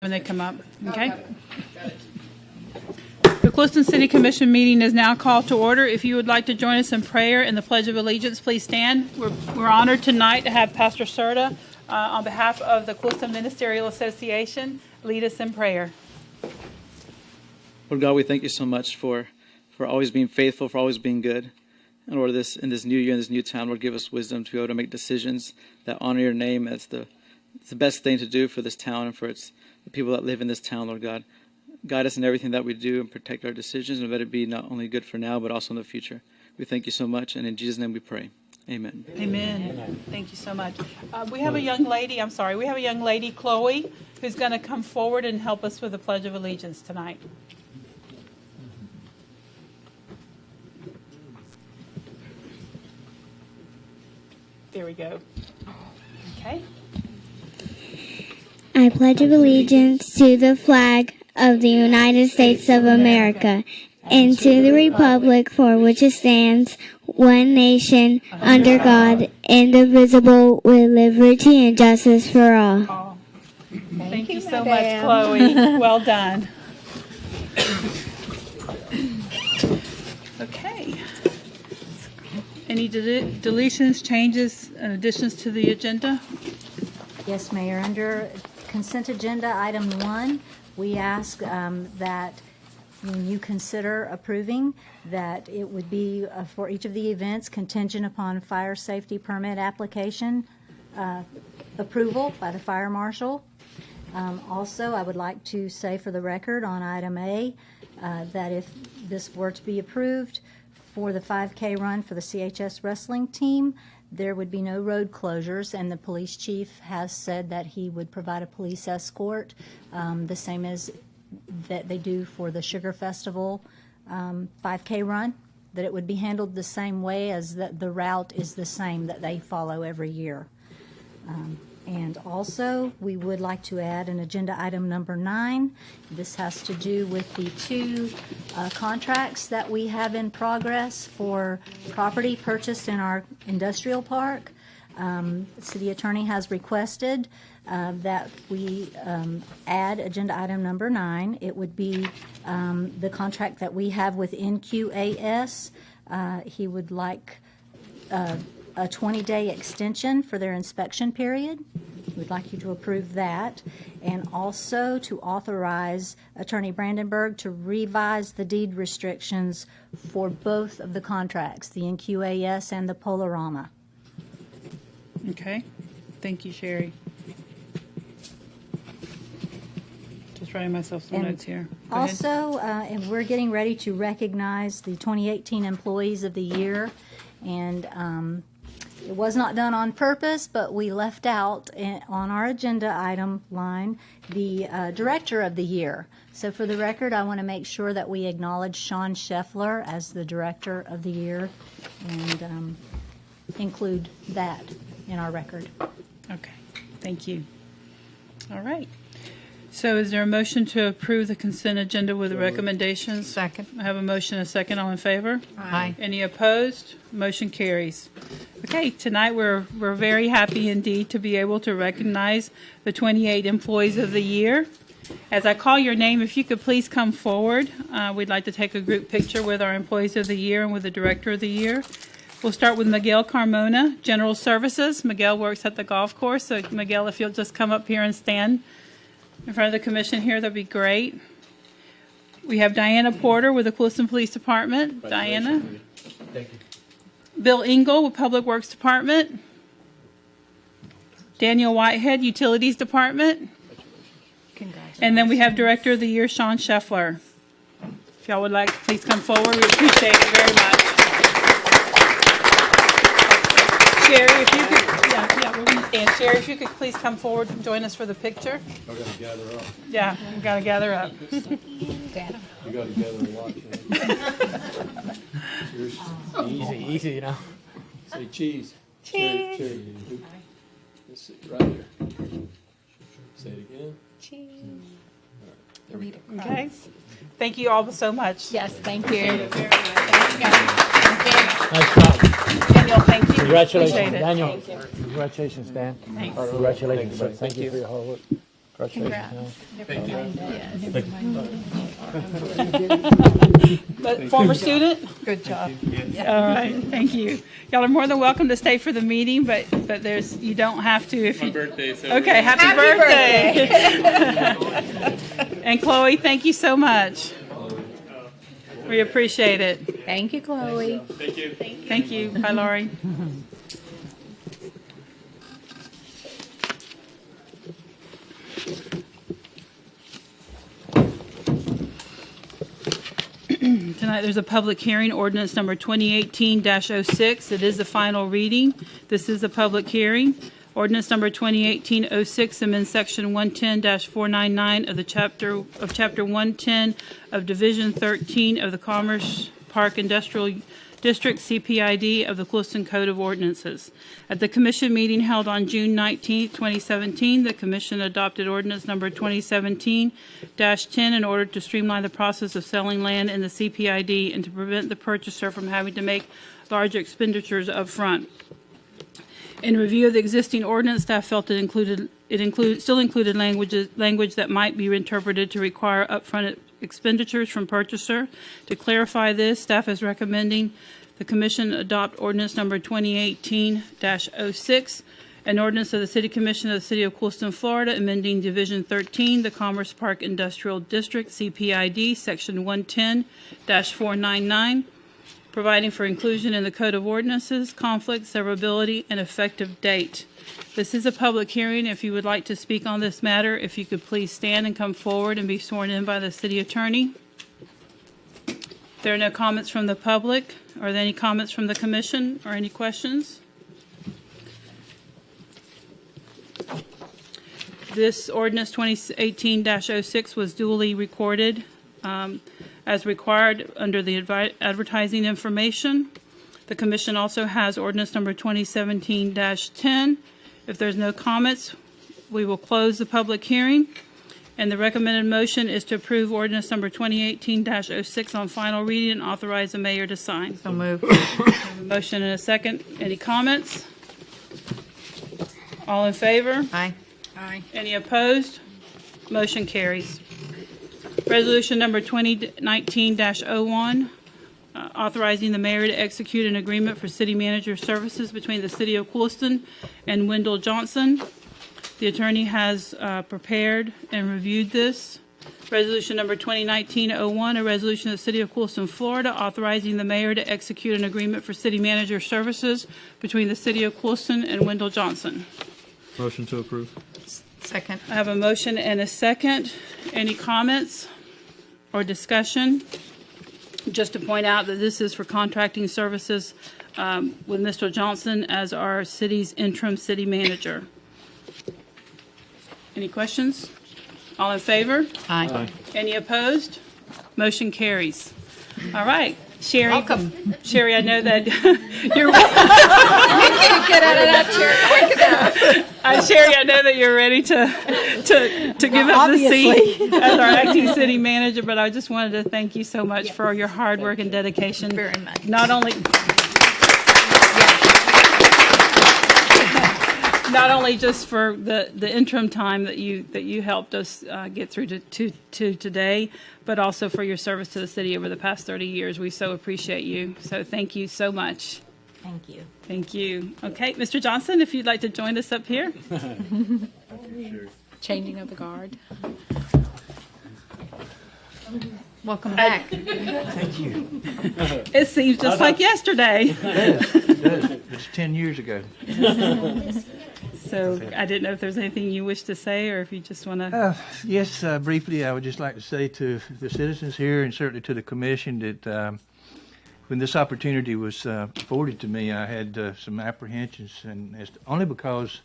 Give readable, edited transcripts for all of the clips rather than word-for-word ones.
when they come up, okay? The Clewiston City Commission meeting is now called to order. If you would like to join us in prayer and the Pledge of Allegiance, please stand. We're honored tonight to have Pastor Serta, on behalf of the Clewiston Ministerial Association, lead us in prayer. Lord God, we thank you so much for always being faithful, for always being good. And Lord, in this new year, in this new town, Lord, give us wisdom to be able to make decisions that honor your name. It's the best thing to do for this town and for the people that live in this town, Lord God. Guide us in everything that we do and protect our decisions, and let it be not only good for now, but also in the future. We thank you so much, and in Jesus' name we pray. Amen. Amen. Thank you so much. We have a young lady, Chloe, who's going to come forward and help us with the Pledge of Allegiance tonight. There we go. Okay. I pledge allegiance to the flag of the United States of America and to the republic for which it stands, one nation, under God, indivisible, with liberty and justice for all. Oh, thank you so much, Chloe. Well done. Okay. Any deletions, changes, and additions to the agenda? Yes, Mayor. Under consent agenda item 1, we ask that when you consider approving, that it would be for each of the events contingent upon fire safety permit application approval by the fire marshal. Also, I would like to say for the record on item A that if this were to be approved for the 5K run for the CHS wrestling team, there would be no road closures, and the police chief has said that he would provide a police escort, the same as that they do for the Sugar Festival 5K run, that it would be handled the same way, as the route is the same that they follow every year. And also, we would like to add an agenda item number 9. This has to do with the 2 contracts that we have in progress for property purchased in our industrial park. The city attorney has requested that we add agenda item number 9. It would be the contract that we have with NQAS. He would like a 20-day extension for their inspection period. We'd like you to approve that, and also to authorize Attorney Brandenburg to revise the deed restrictions for both of the contracts, the NQAS and the Polarama. Okay. Thank you, Sherry. Just writing myself some notes here. Go ahead. Also, and we're getting ready to recognize the 2018 Employees of the Year, and it was not done on purpose, but we left out on our agenda item line the Director of the Year. So for the record, I want to make sure that we acknowledge Sean Scheffler as the Director of the Year and include that in our record. Okay. Thank you. All right. So is there a motion to approve the consent agenda with the recommendations? Second. I have a motion and a second. All in favor? Aye. Any opposed? Motion carries. Okay, tonight we're very happy indeed to be able to recognize the 28 Employees of the Year. As I call your name, if you could please come forward. We'd like to take a group picture with our Employees of the Year and with the Director of the Year. We'll start with Miguel Carmona, General Services. Miguel works at the golf course, so Miguel, if you'll just come up here and stand in front of the commission here, that'd be great. We have Diana Porter with the Clewiston Police Department. Diana. Thank you. Bill Engel with Public Works Department. Daniel Whitehead, Utilities Department. Congratulations. And then we have Director of the Year, Sean Scheffler. If y'all would like to please come forward, we appreciate it very much. Sherry, if you could, we're going to stand. Sherry, if you could please come forward and join us for the picture. I gotta gather up. Yeah, we've got to gather up. You gotta gather and watch. Cheers. Easy, you know. Say cheese. Cheese. Cherry. Let's see, right here. Say it again. Cheese. There we go. Okay. Thank you all so much. Yes, thank you. Nice job. Daniel, thank you. Congratulations, Appreciate it. Daniel. Congratulations, Dan. Thanks. Congratulations, sir. Thank you for your hard work. But former student? Good job. All right, thank you. Y'all are more than welcome to stay for the meeting, but you don't have to if you. birthday, so Okay, happy birthday. And Chloe, thank you so much. We appreciate it. Thank you, Chloe. Thank you. Bye, Lori. Tonight, there's a public hearing, ordinance number 2018-06. It is the final reading. This is a public hearing. Ordinance number 2018-06 amends section 110-499 of the chapter 110 of Division 13 of the Commerce Park Industrial District CPID of the Clewiston Code of Ordinances. At the commission meeting held on June 19, 2017, the commission adopted ordinance number 2017-10 in order to streamline the process of selling land in the CPID and to prevent the purchaser from having to make large expenditures up front. In review of the existing ordinance, staff felt it still included language that might be interpreted to require upfront expenditures from purchaser. To clarify this, staff is recommending the commission adopt ordinance number 2018-06, an ordinance of the City Commission of the City of Clewiston, Florida, amending Division 13, the Commerce Park Industrial District, CPID, Section 110-499, providing for inclusion in the Code of Ordinances, conflict, severability, and effective date. This is a public hearing. If you would like to speak on this matter, if you could please stand and come forward and be sworn in by the city attorney. If there are no comments from the public, are there any comments from the commission or any questions? This ordinance 2018-06 was duly recorded as required under the advertising information. The commission also has ordinance number 2017-10. If there's no comments, we will close the public hearing. And the recommended motion is to approve ordinance number 2018-06 on final reading and authorize the mayor to sign. So move. A motion and a second. Any comments? All in favor? Aye. Aye. Any opposed? Motion carries. Resolution number 2019-01, authorizing the mayor to execute an agreement for city manager services between the City of Clewiston and Wendell Johnson. The attorney has prepared and reviewed this. Resolution number 2019-01, a resolution of the City of Clewiston, Florida, authorizing the mayor to execute an agreement for city manager services between the City of Clewiston and Wendell Johnson. Motion to approve. Second. I have a motion and a second. Any comments or discussion? Just to point out that this is for contracting services with Mr. Johnson as our city's interim city manager. Any questions? All in favor? Aye. Any opposed? Motion carries. All right. Sherry, Welcome. Sherry, I know that you're. Get out of that chair quick enough. Sherry, I know that you're ready to give up the seat as our acting city manager, but I just wanted to thank you so much for your hard work and dedication. Very much. Not only just for the interim time that you helped us get through to today, but also for your service to the city over the past 30 years. We so appreciate you. So thank you so much. Thank you. Thank you. Okay, Mr. Johnson, if you'd like to join us up here. Changing of the guard. Welcome back. It seems just like yesterday. It's 10 years ago. So I didn't know if there's anything you wish to say or if you just want to. Yes, briefly, I would just like to say to the citizens here and certainly to the commission that when this opportunity was afforded to me, I had some apprehensions, and it's only because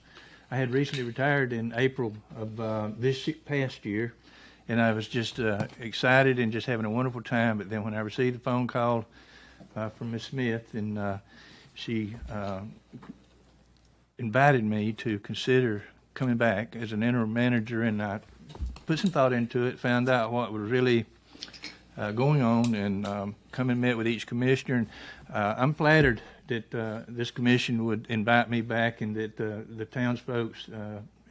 I had recently retired in April of this past year, and I was just excited and just having a wonderful time. But then when I received a phone call from Ms. Smith, and she invited me to consider coming back as an interim manager, and I put some thought into it, found out what was really going on, and come and met with each commissioner. And I'm flattered that this commission would invite me back, and that the townsfolk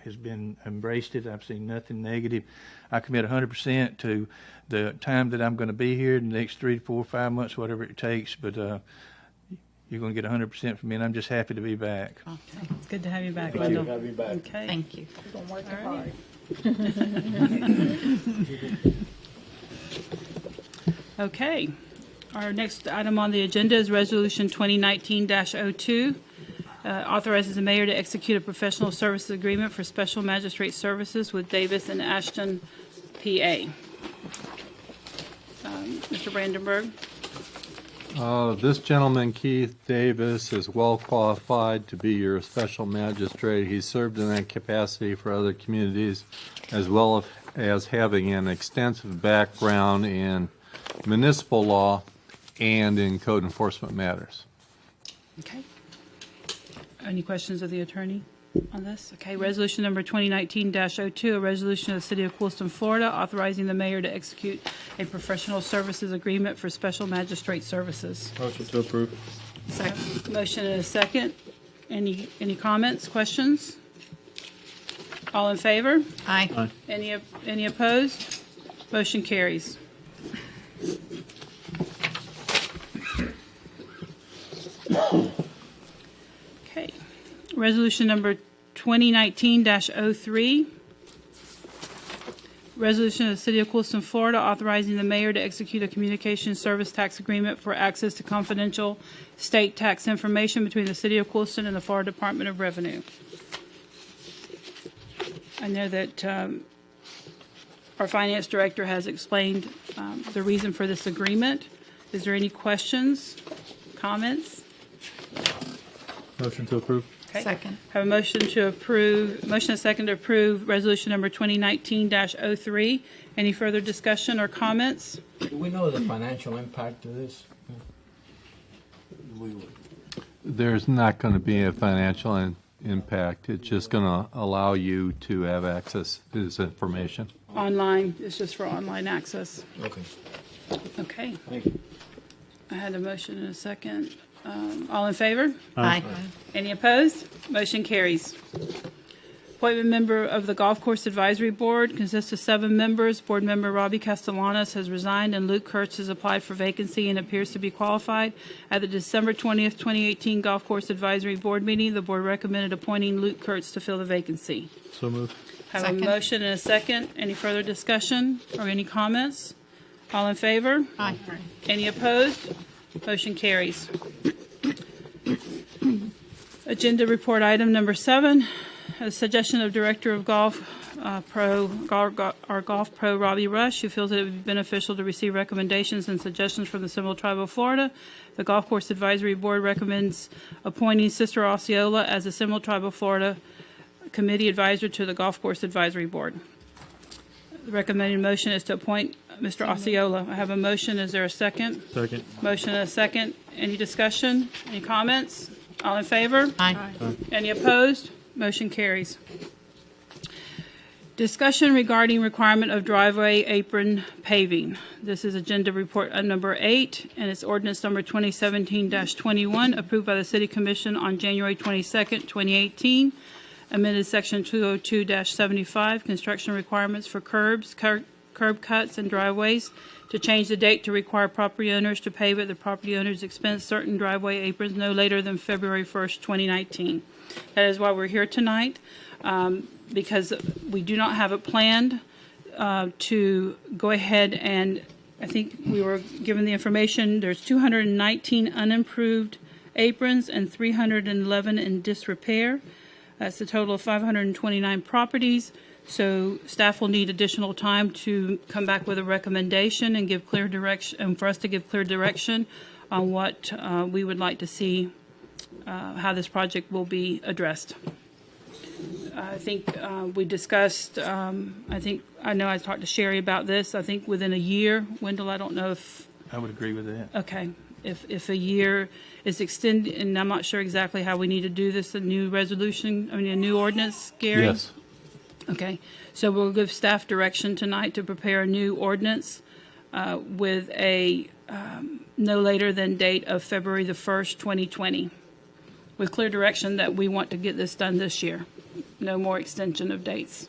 has been embraced it. I've seen nothing negative. I commit 100% to the time that I'm going to be here, the next 3 to 4, 5 months, whatever it takes. But you're going to get 100% from me, and I'm just happy to be back. Okay. It's good to have you back, Glad to Wendell. have you back. Okay. Thank you. We're going to work All right. hard. Okay. Our next item on the agenda is Resolution 2019-02. Authorizes the mayor to execute a professional services agreement for special magistrate services with Davis and Ashton, PA. Mr. Brandenburg. This gentleman, Keith Davis, is well qualified to be your special magistrate. He's served in that capacity for other communities, as well as having an extensive background in municipal law and in code enforcement matters. Okay. Any questions of the attorney on this? Okay, resolution number 2019-02, a resolution of the City of Clewiston, Florida, authorizing the mayor to execute a professional services agreement for special magistrate services. Motion to approve. Second. Motion and a second. Any comments, questions? All in favor? Aye. Any opposed? Motion carries. Okay. Resolution number 2019-03. Resolution of the City of Clewiston, Florida, authorizing the mayor to execute a communication service tax agreement for access to confidential state tax information between the City of Clewiston and the Florida Department of Revenue. I know that our finance director has explained the reason for this agreement. Is there any questions, comments? Motion to approve. Okay. Second. Have a motion to approve, motion and second to approve resolution number 2019-03. Any further discussion or comments? Do we know the financial impact of this? There's not going to be a financial impact. It's just going to allow you to have access to this information. Online, it's just for online access. Okay. Okay, Thank you. I had a motion and a second. All in favor? Aye. Any opposed? Motion carries. Appointment member of the Golf Course Advisory Board consists of 7 members. Board member Robbie Castellanos has resigned, and Luke Kurtz has applied for vacancy and appears to be qualified. At the December 20th, 2018 Golf Course Advisory Board meeting, the board recommended appointing Luke Kurtz to fill the vacancy. So moved. Have Second. a motion and a second. Any further discussion or any comments? All in favor? Aye. Any opposed? Motion carries. Agenda report item number 7, a suggestion of Director of Golf Pro, our Golf Pro Robbie Rush, who feels that it would be beneficial to receive recommendations and suggestions from the Seminole Tribe of Florida. The Golf Course Advisory Board recommends appointing Sister Osceola as the Seminole Tribe of Florida Committee Advisor to the Golf Course Advisory Board. The recommended motion is to appoint Mr. Osceola. I have a motion. Is there a second? Second. Motion and a second. Any discussion? Any comments? All in favor? Aye. Any opposed? Motion carries. Discussion regarding requirement of driveway apron paving. This is agenda report number 8, and it's ordinance number 2017-21, approved by the City Commission on January 22nd, 2018. Amended section 202-75, construction requirements for curbs, curb cuts, and driveways, to change the date to require property owners to pave at the property owner's expense certain driveway aprons no later than February 1st, 2019. That is why we're here tonight, because we do not have it planned to go ahead and, I think we were given the information, there's 219 unimproved aprons and 311 in disrepair. That's a total of 529 properties. So staff will need additional time to come back with a recommendation and give clear direction, and for us to give clear direction on what we would like to see, how this project will be addressed. I think we discussed, I know I talked to Sherry about this, I think within a year. Wendell, I don't know if, I would agree with that. okay, if a year is extended, and I'm not sure exactly how we need to do this, a new resolution, a new ordinance, Gary? Yes. Okay, so we'll give staff direction tonight to prepare a new ordinance with a no later than date of February the 1st, 2020, with clear direction that we want to get this done this year. no more extension of dates.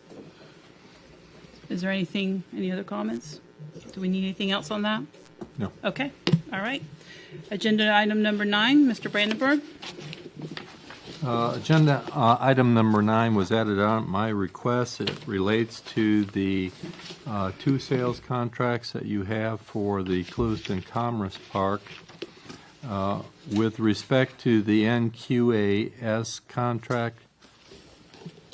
Is there any other comments? Do we need anything else on that? No. Okay, all right. Agenda item number 9, Mr. Brandenburg. Agenda item number 9 was added on at my request. It relates to the 2 sales contracts that you have for the Clewiston Commerce Park. With respect to the NQAS contract,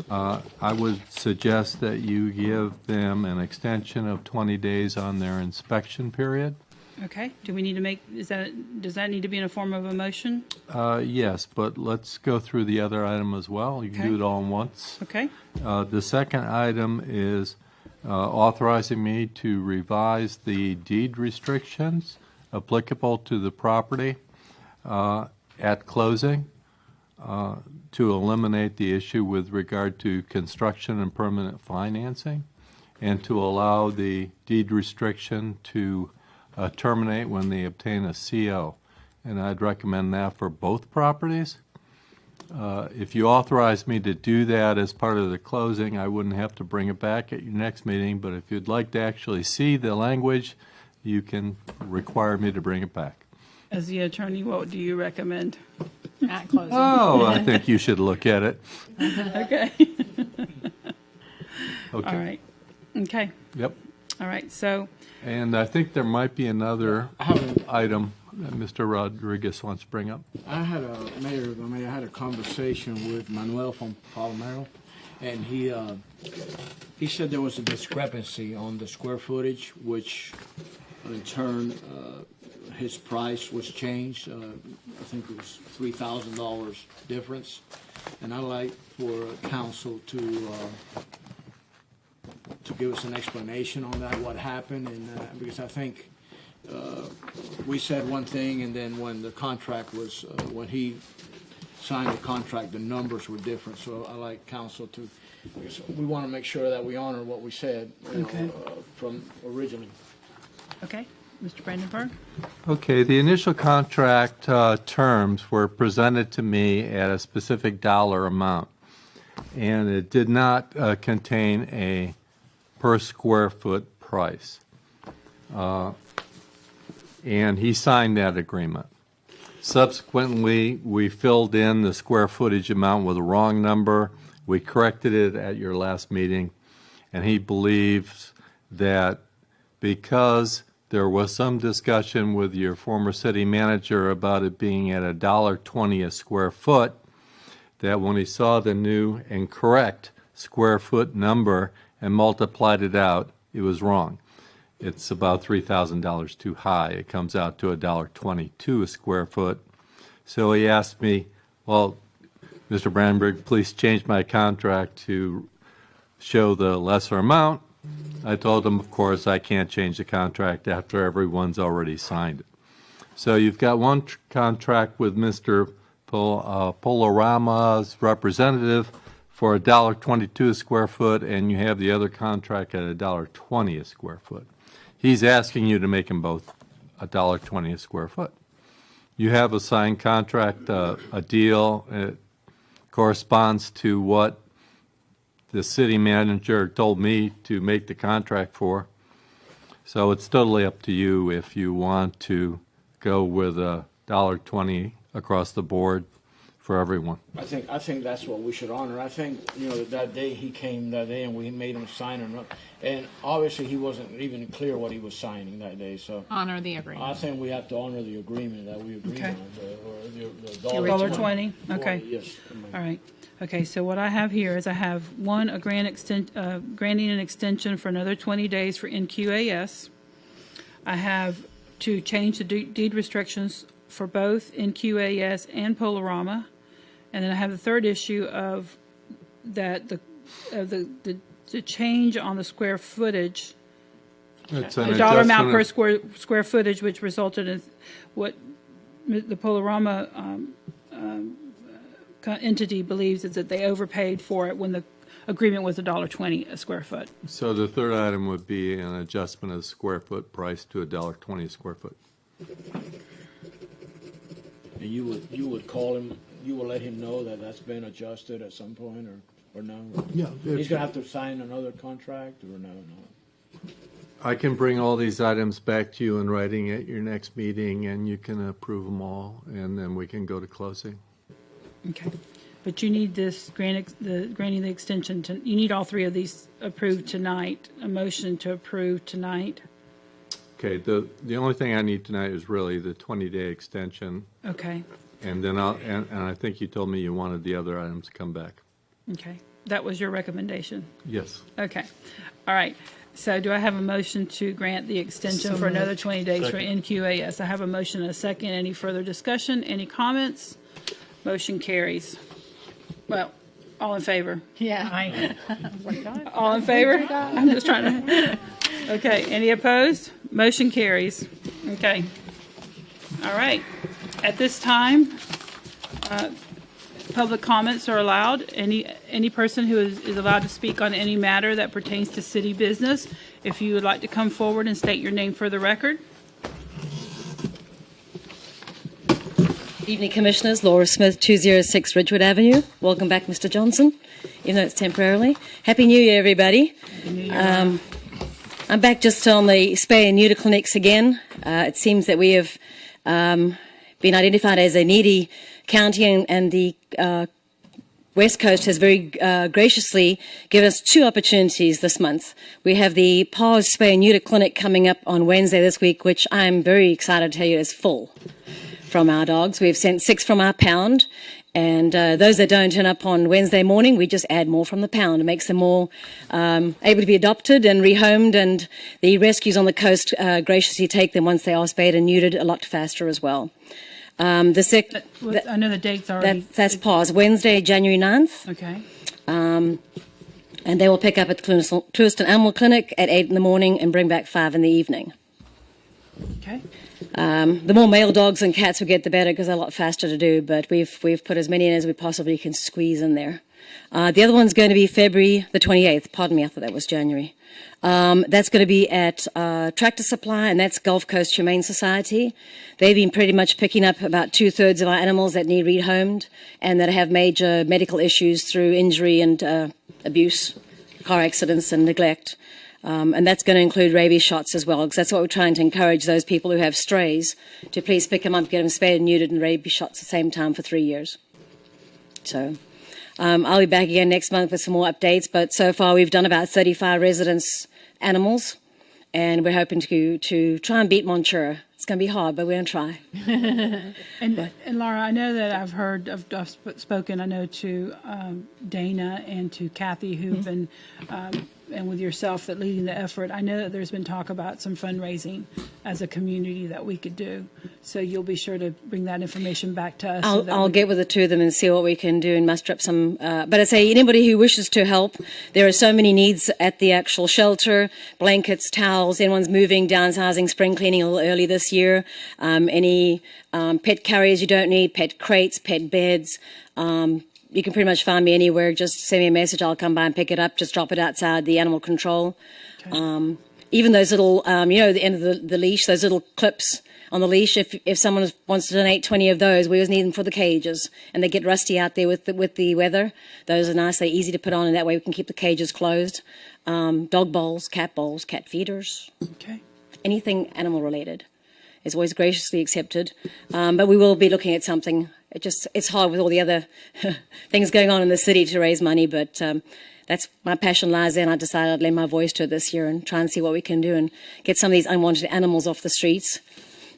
I would suggest that you give them an extension of 20 days on their inspection period. Okay, do we need to does that need to be in a form of a motion? Yes, but let's go through the other item as well. You can Okay. do it all at once. Okay, The second item is authorizing me to revise the deed restrictions applicable to the property at closing to eliminate the issue with regard to construction and permanent financing, and to allow the deed restriction to terminate when they obtain a CO. And I'd recommend that for both properties. If you authorize me to do that as part of the closing, I wouldn't have to bring it back at your next meeting, but if you'd like to actually see the language, you can require me to bring it back. as the attorney, what do you recommend? At closing. Oh, I think you should look at it. Okay, all Okay. right, okay, Yep. all right, so, And I think there might be another item that Mr. Rodriguez wants to bring up. I had a conversation with Manuel from Palomero, and he said there was a discrepancy on the square footage, which in turn his price was changed. I think it was $3,000 difference, and I'd like for council to give us an explanation on that, what happened, and because I think we said one thing, and then when the contract was, when he signed the contract, the numbers were different. So I like council to, because we want to make sure that we honor what we said, Okay. from originally. okay, Mr. Brandenburg? Okay, the initial contract terms were presented to me at a specific dollar amount, and it did not contain a per square foot price. And he signed that agreement. Subsequently, we filled in the square footage amount with a wrong number. We corrected it at your last meeting, and he believes that because there was some discussion with your former city manager about it being at $1.20 a square foot, that when he saw the new and correct square foot number and multiplied it out, it was wrong. It's about $3,000 too high. It comes out to $1.22 a square foot. So he asked me, well, Mr. Brandenburg, please change my contract to show the lesser amount. I told him, of course, I can't change the contract after everyone's already signed it. So you've got one contract with Mr. Polorama's representative for $1.22 a square foot, and you have the other contract at $1.20 a square foot. He's asking you to make them both $1.20 a square foot. You have a signed contract, a deal. It corresponds to what the city manager told me to make the contract for. So it's totally up to you if you want to go with $1.20 across the board for everyone. I think that's what we should honor. I think, that day he came that day and we made him sign it. And obviously he wasn't even clear what he was signing that day, so. Honor the agreement. I think we have to honor the agreement that we agreed Okay. on, the $1.20, okay. Yes. All right. Okay, so what I have here is I have one, granting an extension for another 20 days for NQAS. I have to change the deed restrictions for both NQAS and Polorama. And then I have the third issue of that the change on the square footage, It's a an dollar amount per adjustment square footage, which resulted in what the Polorama entity believes is that they overpaid for it when the agreement was $1.20 a square foot. So the third item would be an adjustment of the square foot price to $1.20 a square foot. And you would call him, you will let him know that that's been adjusted at some point, or? or no? Yeah. He's gonna have to sign another contract, or no? I can bring all these items back to you in writing at your next meeting, and you can approve them all, and then we can go to closing. Okay. But you need this granting the extension to, you need all three of these approved tonight, a motion to approve tonight. Okay, the only thing I need tonight is really the 20-day extension, Okay, and then and I think you told me you wanted the other items to come back. okay. That was your recommendation? Yes. Okay. All right. So do I have a motion to grant the extension for another 20 days for NQAS? I have a motion and a second. Any further discussion? Any comments? Motion carries. Well, all in favor? Yeah. All in favor? I'm just trying to. Okay. Any opposed? Motion carries. Okay. All right. At this time, public comments are allowed. Any person who is allowed to speak on any matter that pertains to city business, if you would like to come forward and state your name for the record. Good evening, Commissioners. Laura Smith, 206 Ridgewood Avenue. Welcome back, Mr. Johnson, even though it's temporarily. Happy New Year, everybody. I'm back just on the spay and neuter clinics again. It seems that we have been identified as a needy county, and the West Coast has very graciously given us 2 opportunities this month. We have the Paws Spay and Neuter Clinic coming up on Wednesday this week, which I'm very excited to tell you is full from our dogs. We've sent 6 from our pound, and those that don't turn up on Wednesday morning, we just add more from the pound. It makes them more able to be adopted and rehomed, and the rescues on the coast graciously take them once they are spayed and neutered a lot faster as well. I know the dates already. That's Paws, Wednesday, January 9th. Okay. And they will pick up at the Clewiston Animal Clinic at 8 in the morning and bring back 5 in the evening. Okay. The more male dogs and cats we get, the better, because they're a lot faster to do, but we've put as many in as we possibly can squeeze in there. The other one's going to be February the 28th. Pardon me, I thought that was January. That's going to be at Tractor Supply, and that's Gulf Coast Humane Society. They've been pretty much picking up about 2/3 of our animals that need rehomed and that have major medical issues through injury and abuse, car accidents and neglect. And that's going to include rabies shots as well, because that's what we're trying to encourage those people who have strays to please pick them up, get them spayed and neutered, and rabies shots at the same time for 3 years. So I'll be back again next month with some more updates, but so far we've done about 35 residents' animals, and we're hoping to try and beat Montura. It's going to be hard, but we're going to try. And Laura, I know that I've spoken, I know, to Dana and to Kathy, who've been, and with yourself, that leading the effort. I know that there's been talk about some fundraising as a community that we could do. So you'll be sure to bring that information back to us. I'll get with the 2 of them and see what we can do and muster up some. But I say, anybody who wishes to help, there are so many needs at the actual shelter: blankets, towels. Anyone's moving, downsizing, spring cleaning a little early this year. Any pet carriers you don't need, pet crates, pet beds. You can pretty much find me anywhere. Just send me a message. I'll come by and pick it up. Just drop it outside the animal control. Okay. Even those little, the end of the leash, those little clips on the leash. If someone wants to donate 20 of those, we always need them for the cages, and they get rusty out there with the weather. Those are nice. They're easy to put on, and that way we can keep the cages closed. Dog bowls, cat feeders. Okay. Anything animal related is always graciously accepted. But we will be looking at something. It's hard with all the other things going on in the city to raise money, but that's my passion lies there, and I decided I'd lend my voice to it this year and try and see what we can do and get some of these unwanted animals off the streets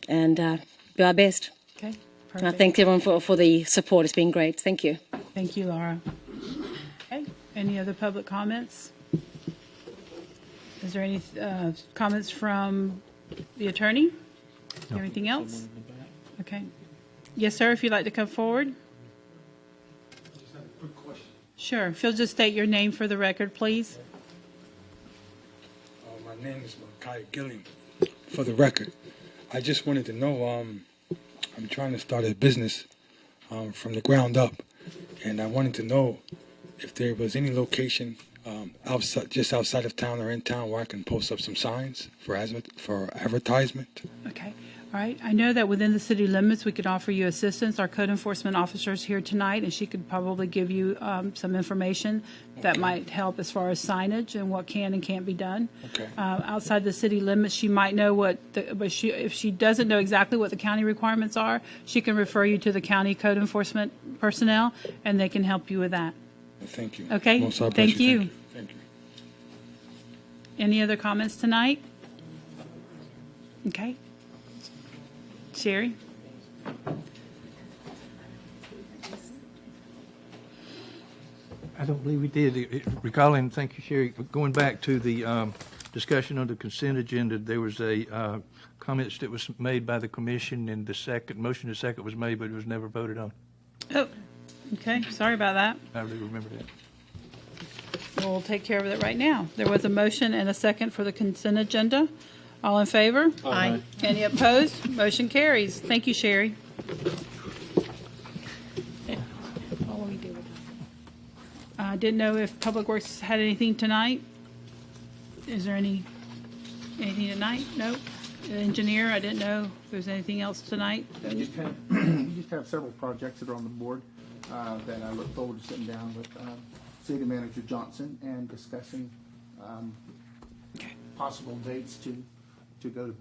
and do our best. Okay, perfect. And I thank everyone for the support. It's been great. Thank you. Thank you, Laura. Okay, any other public comments? Is there any comments from the attorney? No. Anything else? Okay. Yes, sir, if you'd like to come forward. I just have a quick question. Sure. If you'll just state your name for the record, please. My name is Makai Gilliam. For the record, I just wanted to know, I'm trying to start a business from the ground up, and I wanted to know if there was any location just outside of town or in town where I can post up some signs for advertisement. Okay. All right. I know that within the city limits, we could offer you assistance. Our code enforcement officer is here tonight, and she could probably give you some information that might help as far as signage and what can and can't be done. Okay. Outside the city limits, she might know if she doesn't know exactly what the county requirements are, she can refer you to the county code enforcement personnel, and they can help you with that. Thank you. Okay. Most I bless Thank you. Thank you. Any other comments tonight? Okay. Sherry? I don't believe we did. Recalling, thank you, Sherry, going back to the discussion on the consent agenda, there was a comments that was made by the commission, and the motion to second was made, but it was never voted on. Oh, okay. Sorry about that. I really remember that. We'll take care of it right now. There was a motion and a second for the consent agenda. All in favor? Aye. Any opposed? Motion carries. Thank you, Sherry. I didn't know if Public Works had anything tonight. Is there anything tonight? Nope. Engineer, I didn't know if there's anything else tonight. We just have several projects that are on the board that I look forward to sitting down with City Manager Johnson and discussing possible dates to go to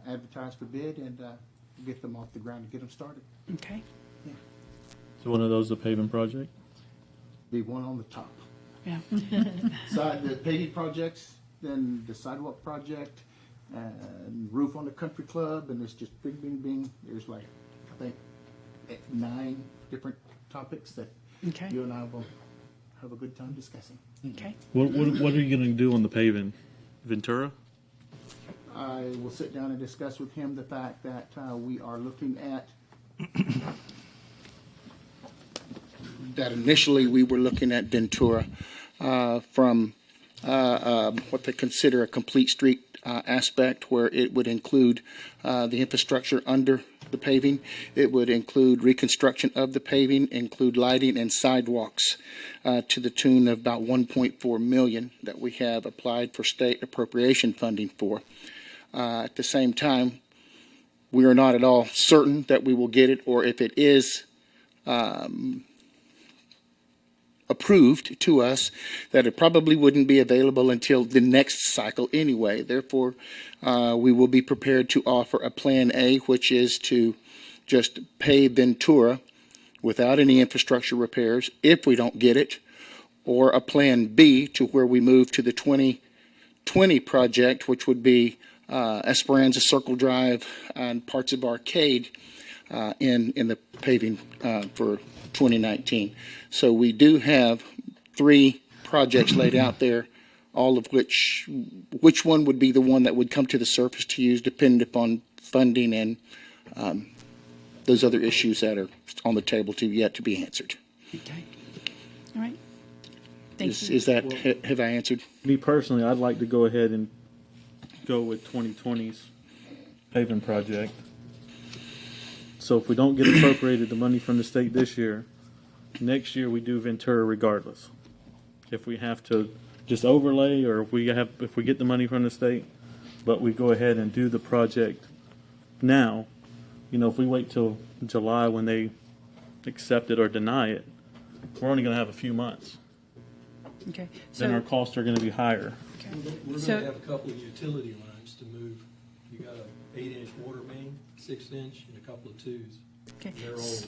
advertise for bid and get them off the ground and get them started. Okay. So one of those the paving project? Be one on the top. Yeah. Side the paving projects, then the sidewalk project, and roof on the country club, and it's just bing, bing, bing. There's like, I think, 9 different topics that Okay. you and I will have a good time discussing. Okay. What are you going to do on the paving? Ventura? I will sit down and discuss with him the fact that we are looking at that initially we were looking at Ventura from what they consider a complete street aspect, where it would include the infrastructure under the paving. It would include reconstruction of the paving, include lighting and sidewalks to the tune of about $1.4 million that we have applied for state appropriation funding for. At the same time, we are not at all certain that we will get it, or if it is approved to us, that it probably wouldn't be available until the next cycle anyway. Therefore, we will be prepared to offer a plan A, which is to just pave Ventura without any infrastructure repairs if we don't get it, or a plan B to where we move to the 2020 project, which would be Esperanza Circle Drive and parts of Arcade in the paving for 2019. So we do have 3 projects laid out there, all of which one would be the one that would come to the surface to use, depending upon funding and those other issues that are on the table yet to be answered. Okay. All right. Thank you. Is that, have I answered? Me personally, I'd like to go ahead and go with 2020's paving project. So if we don't get appropriated the money from the state this year, next year we do Ventura regardless. If we have to just overlay, or if we get the money from the state, but we go ahead and do the project now. You know, if we wait till July when they accept it or deny it, we're only going to have a few months. Okay. Then our costs are going to be higher. We're So- going to have a couple of utility lines to move. You got a 8-inch water main, 6-inch, and a couple of 2s. Okay. They're old.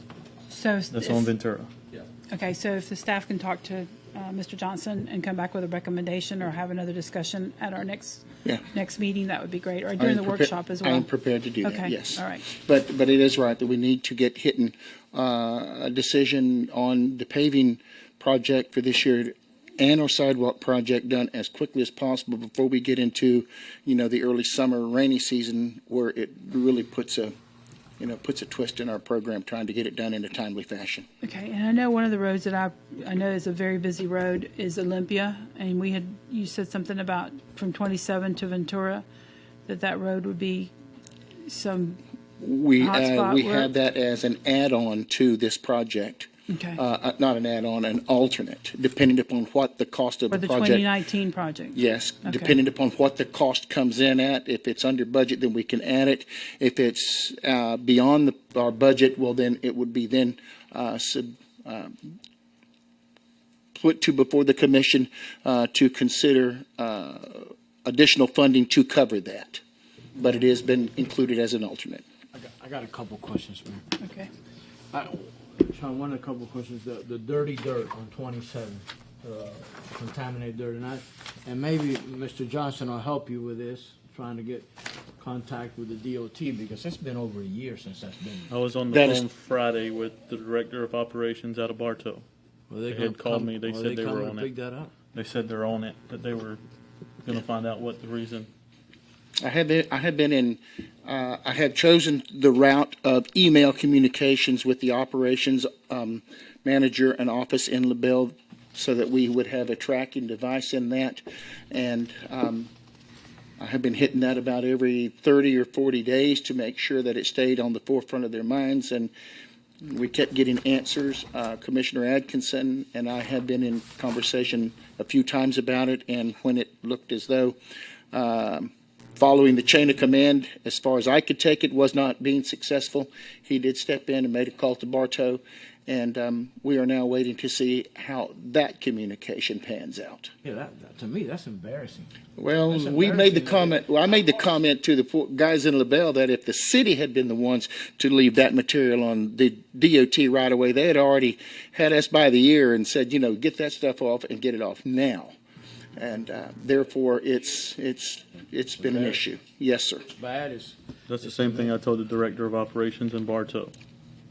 So That's on Ventura. Yeah. Okay, so if the staff can talk to Mr. Johnson and come back with a recommendation or have another discussion at our next meeting, that would be great, or during the workshop as well. I am prepared to do that, Okay, yes. all right. But it is right that we need to get hitting a decision on the paving project for this year and our sidewalk project done as quickly as possible before we get into, the early summer rainy season, where it really puts a twist in our program, trying to get it done in a timely fashion. Okay, and I know one of the roads that I know is a very busy road is Olympia, and you said something about from 27 to Ventura, that road would be some We hotspot we work. have that as an add-on to this project. Okay. Not an add-on, an alternate, depending upon what the cost of For the the project. 2019 project? Yes, Okay. depending upon what the cost comes in at. If it's under budget, then we can add it. If it's beyond our budget, well, then it would be then put to before the commission to consider additional funding to cover that. But it has been included as an alternate. I got a couple questions, man. Okay. Sean, one of the couple questions, the dirty dirt on 27, contaminated dirt, and maybe Mr. Johnson will help you with this, trying to get contact with the DOT, because it's been over a year since that's been. I was on the phone Friday with the director of operations out of Bartow. They had called me. They said they were on it. That up? They said they're on it. That they were going to find out what the reason. I had chosen the route of email communications with the operations manager and office in LaBelle so that we would have a tracking device in that. And I have been hitting that about every 30 or 40 days to make sure that it stayed on the forefront of their minds. And we kept getting answers. Commissioner Atkinson and I had been in conversation a few times about it, and when it looked as though following the chain of command, as far as I could take it, was not being successful, he did step in and made a call to Bartow, and we are now waiting to see how that communication pans out. Yeah, that to me, that's embarrassing. Well, That's we made the embarrassing. comment. Well, I made the comment to the guys in LaBelle that if the city had been the ones to leave that material on the DOT right away, they had already had us by the ear and said, get that stuff off and get it off now. And therefore, it's been an issue. Yes, sir. It's bad. That's the same thing I told the director of operations in Bartow.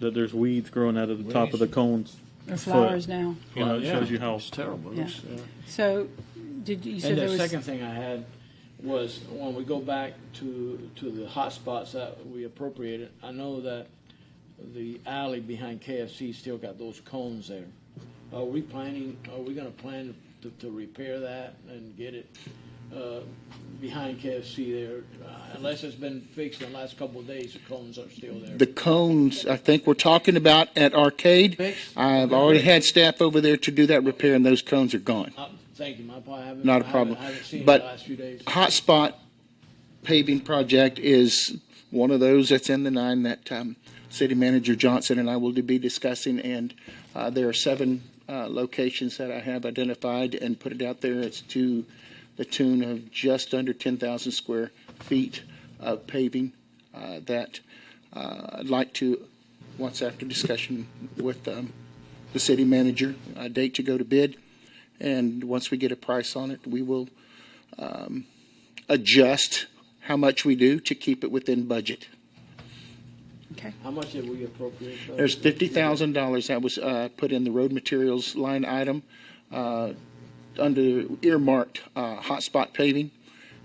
That there's weeds growing out of the top of the cones. Or flowers now. It shows you how it's terrible. Yeah. So, you said And there the was... second thing I had was when we go back to the hot spots that we appropriated, I know that the alley behind KFC still got those cones there. Are we going to plan to repair that and get it behind KFC there? Unless it's been fixed in the last couple of days, the cones are still there. The cones, I think we're talking about at Arcade. Fixed? I've already had staff over there to do that repair, and those cones are gone. Thank you. I haven't, Not a problem. I haven't seen it But the last few days. Hotspot paving project is one of those that's in the nine that City Manager Johnson and I will be discussing, and there are 7 locations that I have identified and put it out there. It's to the tune of just under 10,000 square feet of paving that I'd like to, once after discussion with the city manager, a date to go to bid. And once we get a price on it, we will adjust how much we do to keep it within budget. Okay. How much did we appropriate? There's $50,000 that was put in the road materials line item under earmarked hotspot paving,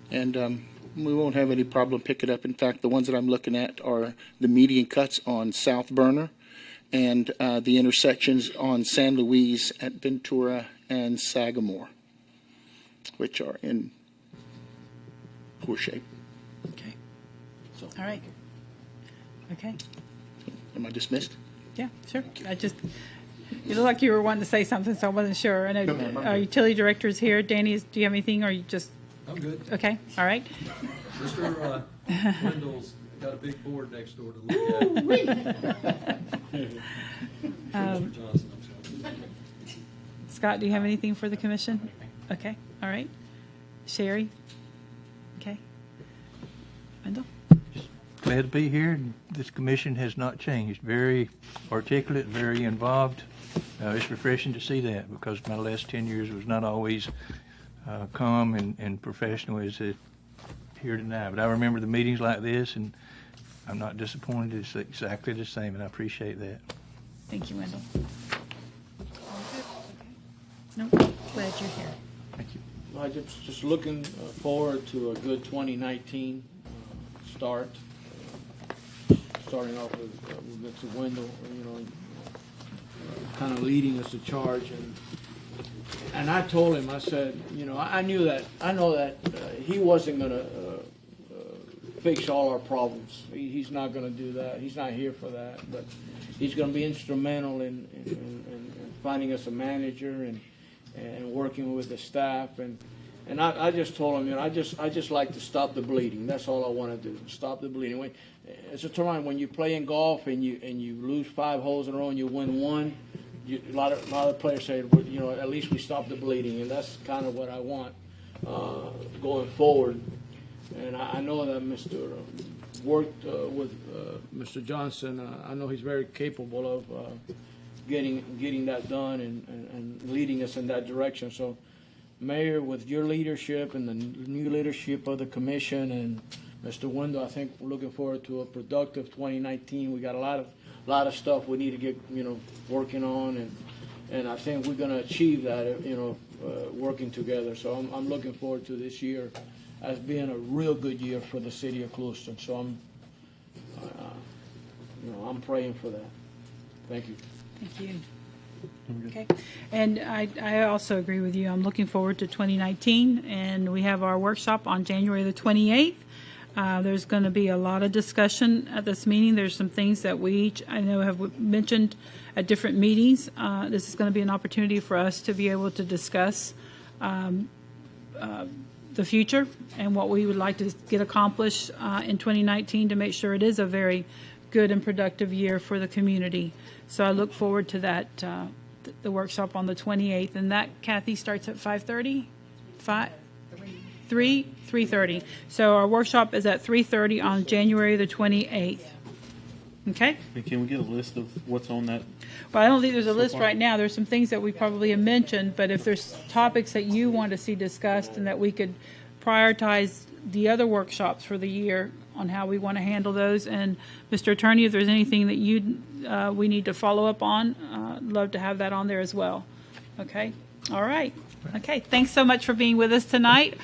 and we won't have any problem picking it up. In fact, the ones that I'm looking at are the median cuts on South Burner and the intersections on San Luis at Ventura and Sagamore, which are in poor shape. Okay. All right. Okay. Am I dismissed? Yeah, sure. You look like you were wanting to say something, so I wasn't sure. I know our utility director is here. Danny, do you have anything, or you just... I'm good. Okay, all right. Mr. Wendell's got a big board next door to look at. Mr. Johnson, I'm sorry. Scott, do you have anything for the commission? Okay, all right. Sherry? Okay. Wendell? Glad to be here. This commission has not changed. Very articulate, very involved. It's refreshing to see that, because my last 10 years was not always calm and professional as it here tonight. But I remember the meetings like this, and I'm not disappointed. It's exactly the same, and I appreciate that. Thank you, Wendell. No, glad you're here. Thank you. Well, just looking forward to a good 2019 start. Starting off with Mr. Wendell, kind of leading us to charge, and I told him, I said, I know that he wasn't going to fix all our problems. He's not going to do that. He's not here for that. But he's going to be instrumental in finding us a manager and working with the staff. And I just told him, I just like to stop the bleeding. That's all I want to do. Stop the bleeding. It's a terrain when you play in golf and you lose 5 holes in a row and you win 1. A lot of players say, at least we stop the bleeding, and that's kind of what I want going forward. And I know that Mr. worked with Mr. Johnson. I know he's very capable of getting that done and leading us in that direction. So, Mayor, with your leadership and the new leadership of the commission and Mr. Wendell, I think we're looking forward to a productive 2019. We got a lot of stuff we need to get working on, and I think we're going to achieve that working together. So I'm looking forward to this year as being a real good year for the city of Clewiston. So I'm praying for that. Thank you. Thank you. Okay, and I also agree with you. I'm looking forward to 2019, and we have our workshop on January the 28th. There's going to be a lot of discussion at this meeting. There's some things that we each, I know, have mentioned at different meetings. This is going to be an opportunity for us to be able to discuss the future and what we would like to get accomplished in 2019 to make sure it is a very good and productive year for the community. So I look forward to that, the workshop on the 28th. And that, Kathy, starts at 5:30? 3:30. So our workshop is at 3:30 on January the 28th. Okay? And can we get a list of what's on that? Well, I don't think there's a list right now. There's some things that we probably have mentioned, but if there's topics that you want to see discussed and that we could prioritize the other workshops for the year on how we want to handle those. And Mr. Attorney, if there's anything that we need to follow up on, love to have that on there as well. Okay? All right. Okay. Thanks so much for being with us tonight.